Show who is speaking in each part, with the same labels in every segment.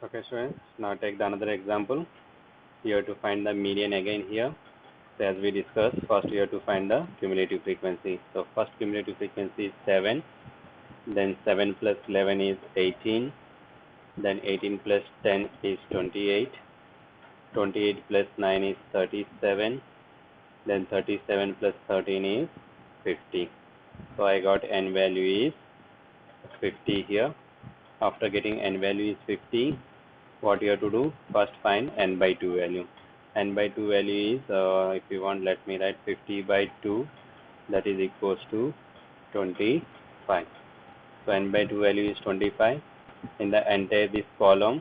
Speaker 1: Okay, students, now take the another example. You have to find the median again here. So as we discussed, first you have to find the cumulative frequency. So first cumulative frequency is 7, then 7 plus 11 is 18, then 18 plus 10 is 28, 28 plus 9 is 37, then 37 plus 13 is 50. So I got n value is 50 here. After getting n value is 50, what you have to do? First find n by 2 value. N by 2 value is, if you want, let me write 50 by 2, that is equals to 25. So n by 2 value is 25. In the entire this column,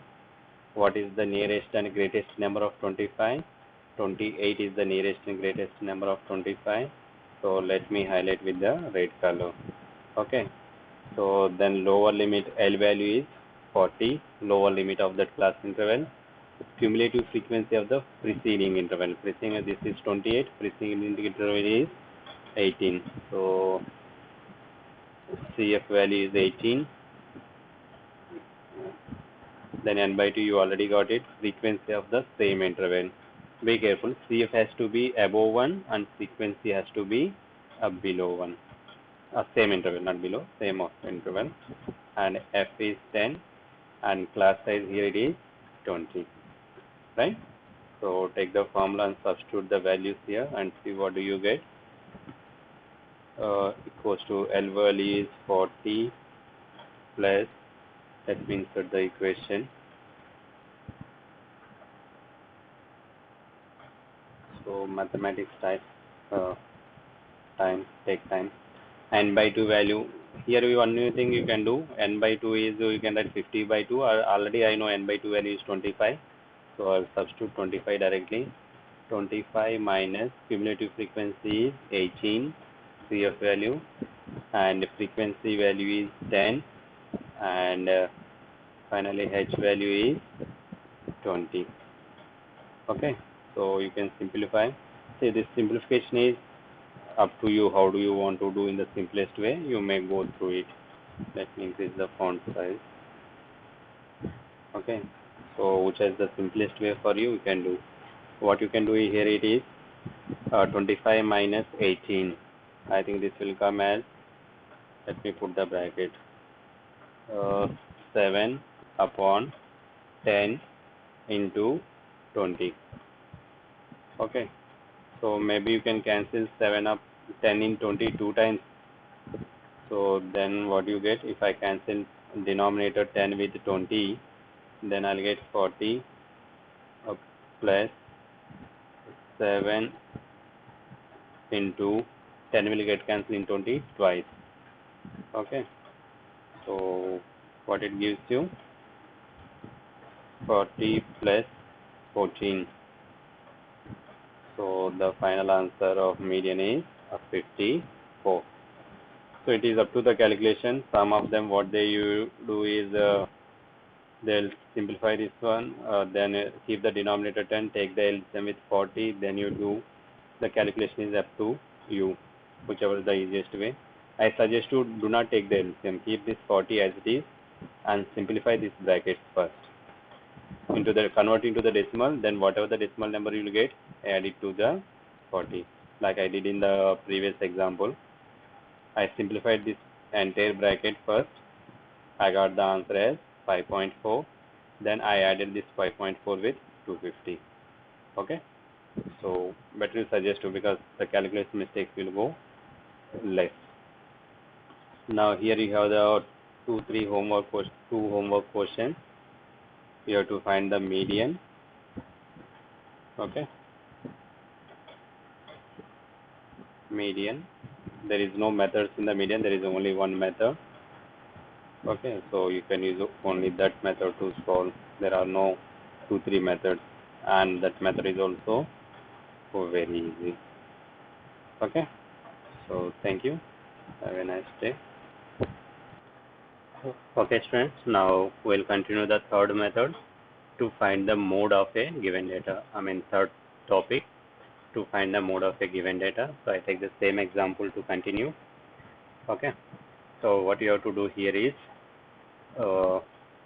Speaker 1: what is the nearest and greatest number of 25? 28 is the nearest and greatest number of 25. So let me highlight with the red color. Okay. So then lower limit L value is 40, lower limit of that class interval. Cumulative frequency of the preceding interval. Preceding this is 28, preceding interval is 18. So CF value is 18. Then n by 2 you already got it. Frequency of the same interval. Be careful. CF has to be above 1 and frequency has to be below 1. Same interval, not below, same of interval. And F is 10 and class size here it is 20. Right? So take the formula and substitute the values here and see what do you get. Equals to L value is 40 plus, let me insert the equation. So mathematics type take time. N by 2 value. Here one new thing you can do. N by 2 is you can write 50 by 2. Already I know n by 2 value is 25. So I'll substitute 25 directly. 25 minus cumulative frequency is 18 CF value and frequency value is 10 and finally H value is 20. Okay, so you can simplify. See, this simplification is up to you. How do you want to do in the simplest way? You may go through it. Let me increase the font size. Okay, so which is the simplest way for you, you can do. What you can do here it is 25 minus 18. I think this will come as, let me put the bracket, 7 upon 10 into 20. Okay, so maybe you can cancel 7 up 10 in 20 two times. So then what you get, if I cancel denominator 10 with 20, then I'll get 40 plus 7 into 10 will get cancelled in 20 twice. Okay, so what it gives you, 40 plus 14. So the final answer of median is 54. So it is up to the calculation. Some of them what they do is they'll simplify this one, then keep the denominator 10, take the LCM with 40, then you do the calculation is up to you, whichever is the easiest way. I suggest you do not take the LCM, keep this 40 as it is and simplify this brackets first. Convert into the decimal, then whatever the decimal number you will get, add it to the 40, like I did in the previous example. I simplified this entire bracket first. I got the answer as 5.4. Then I added this 5.4 with 250. Okay. So better you suggest to, because the calculation mistakes will go less. Now here you have the two homework questions. You have to find the median. Okay. Median. There is no methods in the median. There is only one method. Okay, so you can use only that method to solve. There are no 2-3 methods, and that method is also very easy. Okay, so thank you. Have a nice day. Okay, students, now we'll continue the third method to find the mode of a given data. Third topic, to find the mode of a given data. So I take the same example to continue. Okay, so what you have to do here is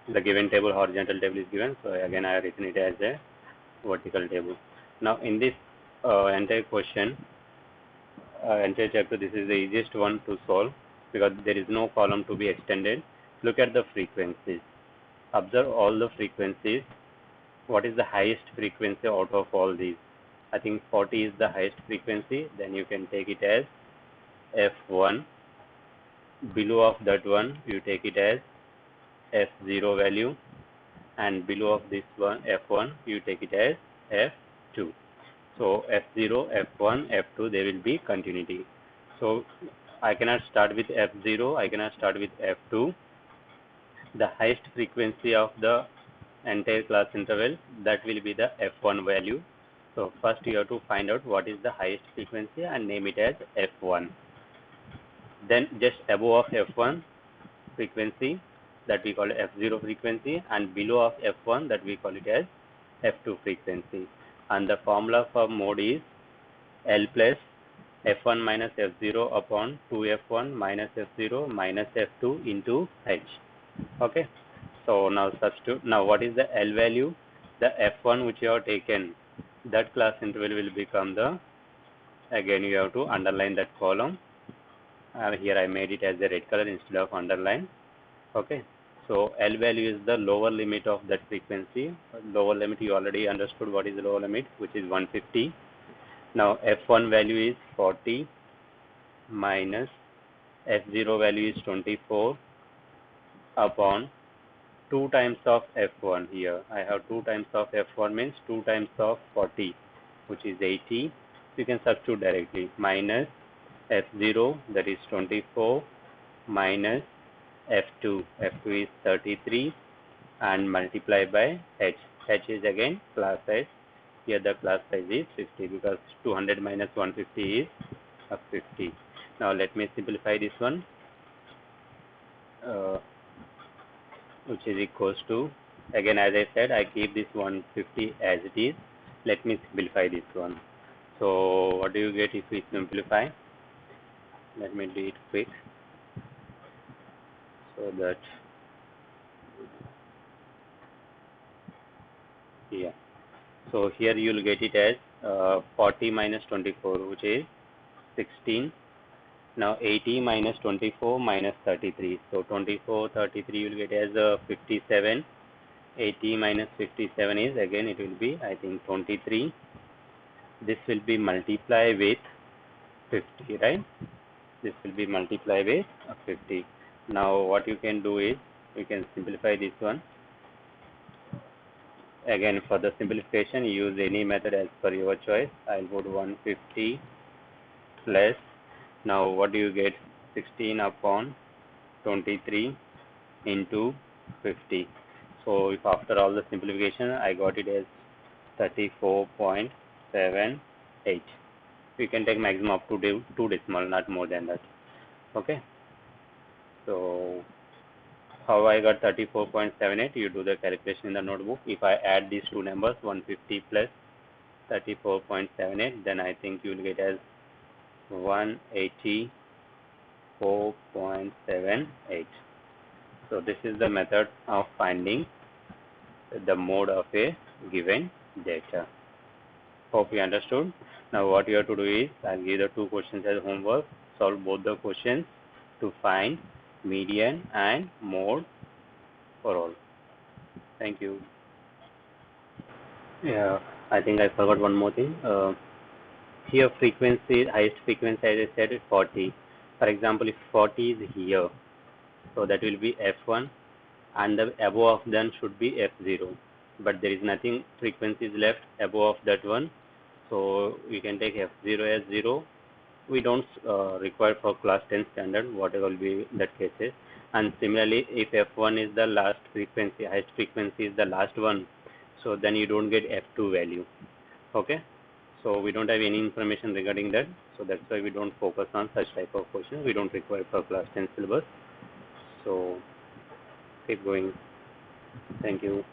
Speaker 1: the given table, horizontal table is given, so again I have written it as a vertical table. Now in this entire question, entire chapter, this is the easiest one to solve because there is no column to be extended. Look at the frequencies. Observe all the frequencies. What is the highest frequency out of all these? I think 40 is the highest frequency. Then you can take it as F1. Below of that one, you take it as F0 value, and below of this one, F1, you take it as F2. So F0, F1, F2, there will be continuity. So I cannot start with F0, I cannot start with F2. The highest frequency of the entire class interval, that will be the F1 value. So first you have to find out what is the highest frequency and name it as F1. Then just above of F1 frequency, that we call F0 frequency, and below of F1, that we call it as F2 frequency. And the formula for mode is L plus F1 minus F0 upon 2F1 minus F0 minus F2 into H. Okay. So now substitute. Now what is the L value? The F1 which you have taken, that class interval will become the, again you have to underline that column. Here I made it as a red color instead of underline. Okay. So L value is the lower limit of that frequency. Lower limit, you already understood what is the lower limit, which is 150. Now F1 value is 40 minus F0 value is 24 upon 2 times of F1 here. I have 2 times of F1 means 2 times of 40, which is 80. You can substitute directly. Minus F0, that is 24, minus F2. F2 is 33 and multiply by H. H is again class size. Here the class size is 50 because 200 minus 150 is 50. Now let me simplify this one, which is equals to, again as I said, I keep this 150 as it is. Let me simplify this one. So what do you get if we simplify? Let me do it quick so that, yeah. So here you will get it as 40 minus 24, which is 16. Now 80 minus 24 minus 33. So 24, 33 you will get as 57. 80 minus 57 is, again it will be, I think, 23. This will be multiplied with 50, right? This will be multiplied with 50. Now what you can do is, you can simplify this one. Again, for the simplification, use any method as per your choice. I'll put 150 plus, now what do you get? 16 upon 23 into 50. So if after all the simplification, I got it as 34.78. You can take maximum up to 2 decimal, not more than that. Okay. So how I got 34.78? You do the calculation in the notebook. If I add these two numbers, 150 plus 34.78, then I think you will get as 184.78. So this is the method of finding the mode of a given data. Hope you understood. Now what you have to do is, I'll give the 2 questions as homework. Solve both the questions to find median and mode for all. Thank you. Yeah, I think I forgot one more thing. Here frequency, highest frequency, as I said, is 40. For example, if 40 is here, so that will be F1, and the above of them should be F0. But there is nothing frequencies left above of that one, so we can take F0 as 0. We don't require for class 10 standard, whatever will be that cases. And similarly, if F1 is the last frequency, highest frequency is the last one, so then you don't get F2 value. Okay. So we don't have any information regarding that. So that's why we don't focus on such type of questions. We don't require for class 10 syllabus. So keep going. Thank you.